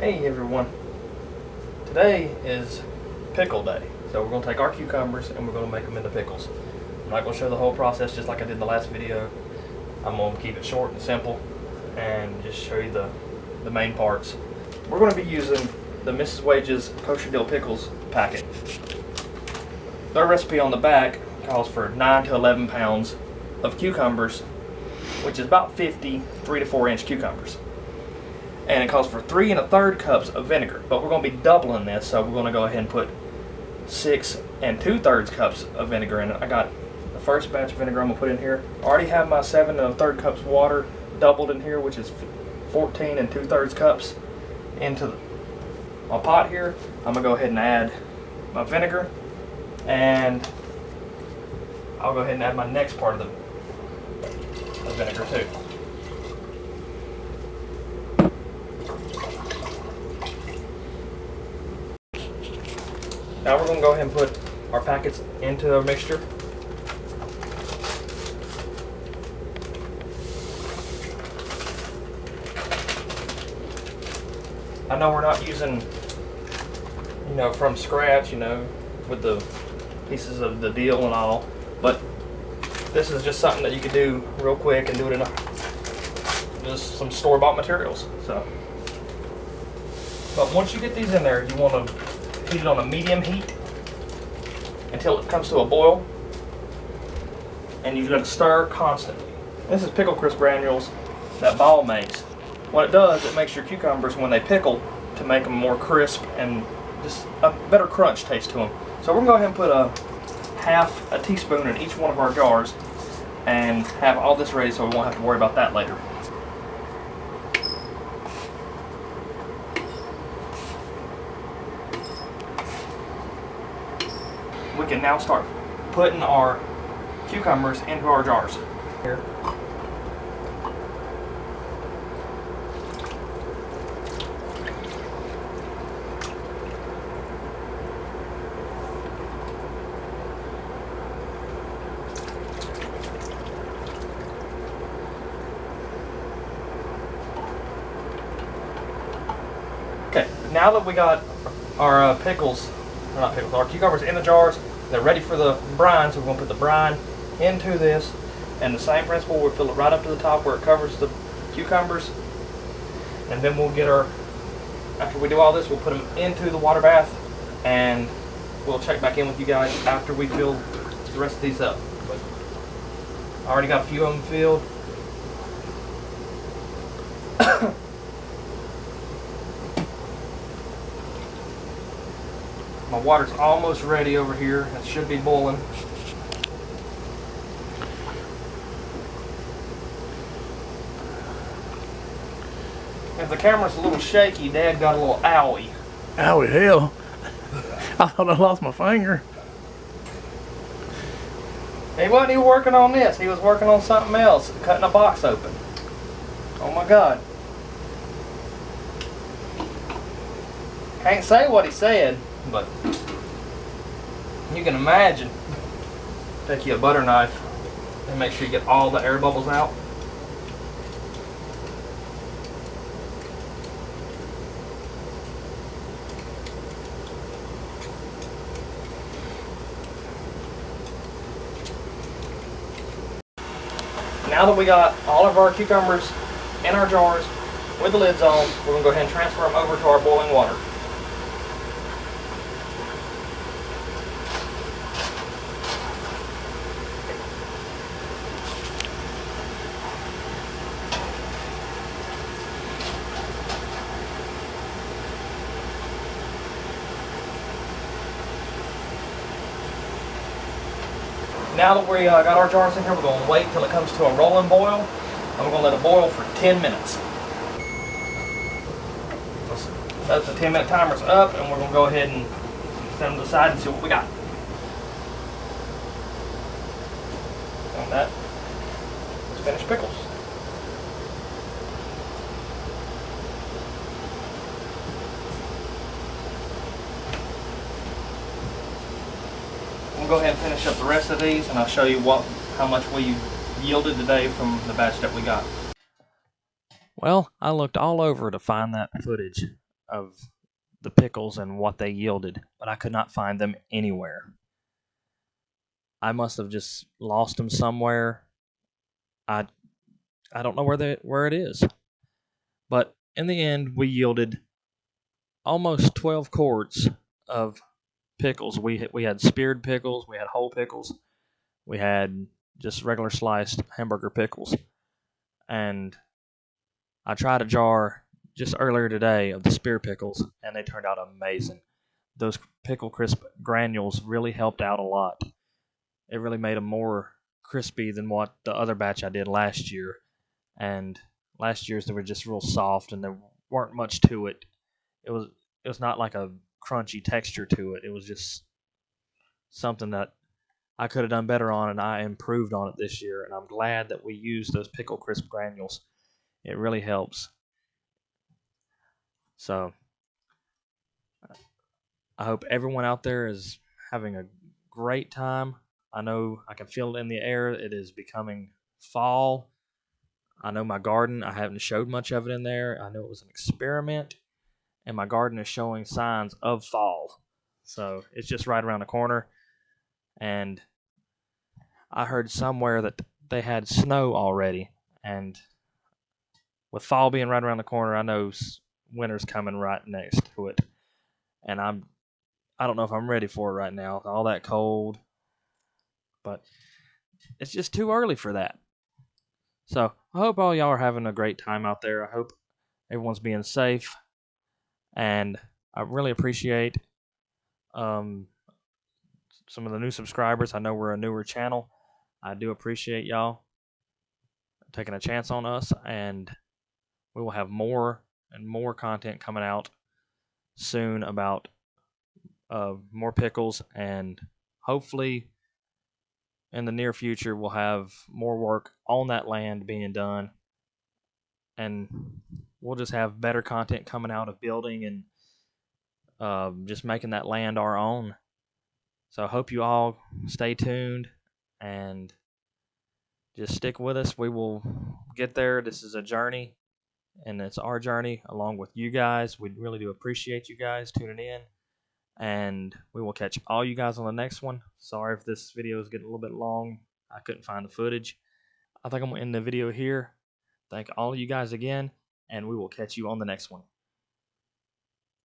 Hey everyone, today is pickle day, so we're going to take our cucumbers and we're going to make them into pickles. I'm not going to show the whole process just like I did in the last video. I'm going to keep it short and simple and just show you the main parts. We're going to be using the Mrs. Wage's kosher dill pickles packet. Their recipe on the back calls for 9 to 11 pounds of cucumbers, which is about 50 3 to 4 inch cucumbers. And it calls for 3 1/3 cups of vinegar, but we're going to be doubling this, so we're going to go ahead and put 6 2/3 cups of vinegar in it. I got the first batch of vinegar I'm going to put in here. I already have my 7 1/3 cups water doubled in here, which is 14 2/3 cups into my pot here. I'm going to go ahead and add my vinegar, and I'll go ahead and add my next part of the vinegar too. Now we're going to go ahead and put our packets into a mixture. I know we're not using, from scratch, with the pieces of the deal and all, but this is just something that you could do real quick and do it in just some store-bought materials. So, but once you get these in there, you want to heat it on a medium heat until it comes to a boil, and you're going to stir constantly. This is pickle crisp granules that Ball makes. What it does, it makes your cucumbers, when they pickle, to make them more crisp and just a better crunch taste to them. So we're going to go ahead and put a half a teaspoon in each one of our jars and have all this ready so we won't have to worry about that later. We can now start putting our cucumbers into our jars. Here. Okay, now that we got our our cucumbers in the jars, they're ready for the brine, so we're going to put the brine into this, and the same principle, we'll fill it right up to the top where it covers the cucumbers, and then we'll get after we do all this, we'll put them into the water bath, and we'll check back in with you guys after we fill the rest of these up. But I already got a few of them filled. My water's almost ready over here. It should be boiling. If the camera's a little shaky, Dad got a little owie. Owie, hell. I thought I lost my finger. He wasn't even working on this. He was working on something else, cutting a box open. Oh my God. Can't say what he said, but you can imagine. Take you a butter knife and make sure you get all the air bubbles out. Now that we got all of our cucumbers in our jars with the lids on, we're going to go ahead and transfer them over to our boiling water. Now that we got our jars in here, we're going to wait till it comes to a rolling boil, and we're going to let it boil for 10 minutes. That's the 10-minute timer's up, and we're going to go ahead and set them to the side and see what we got. And that is finished pickles. We'll go ahead and finish up the rest of these, and I'll show you how much we yielded today from the batch that we got. Well, I looked all over to find that footage of the pickles and what they yielded, but I could not find them anywhere. I must have just lost them somewhere. I don't know where it is. But in the end, we yielded almost 12 quarts of pickles. We had speared pickles, we had whole pickles, we had just regular sliced hamburger pickles. And I tried a jar just earlier today of the spear pickles, and they turned out amazing. Those pickle crisp granules really helped out a lot. It really made them more crispy than what the other batch I did last year. And last year's, they were just real soft and there weren't much to it. It was not like a crunchy texture to it. It was just something that I could have done better on, and I improved on it this year. And I'm glad that we used those pickle crisp granules. It really helps. So I hope everyone out there is having a great time. I know I can feel it in the air. It is becoming fall. I know my garden, I haven't showed much of it in there. I know it was an experiment, and my garden is showing signs of fall. So it's just right around the corner. And I heard somewhere that they had snow already. And with fall being right around the corner, I know winter's coming right next to it. And I don't know if I'm ready for it right now. All that cold. But it's just too early for that. So I hope all y'all are having a great time out there. I hope everyone's being safe. And I really appreciate some of the new subscribers. I know we're a newer channel. I do appreciate y'all taking a chance on us, and we will have more and more content coming out soon about more pickles, and hopefully in the near future we'll have more work on that land being done, and we'll just have better content coming out of building and just making that land our own. So I hope you all stay tuned and just stick with us. We will get there. This is a journey, and it's our journey along with you guys. We really do appreciate you guys tuning in, and we will catch all you guys on the next one. Sorry if this video is getting a little bit long. I couldn't find the footage. I think I'm going to end the video here. Thank all of you guys again, and we will catch you on the next one.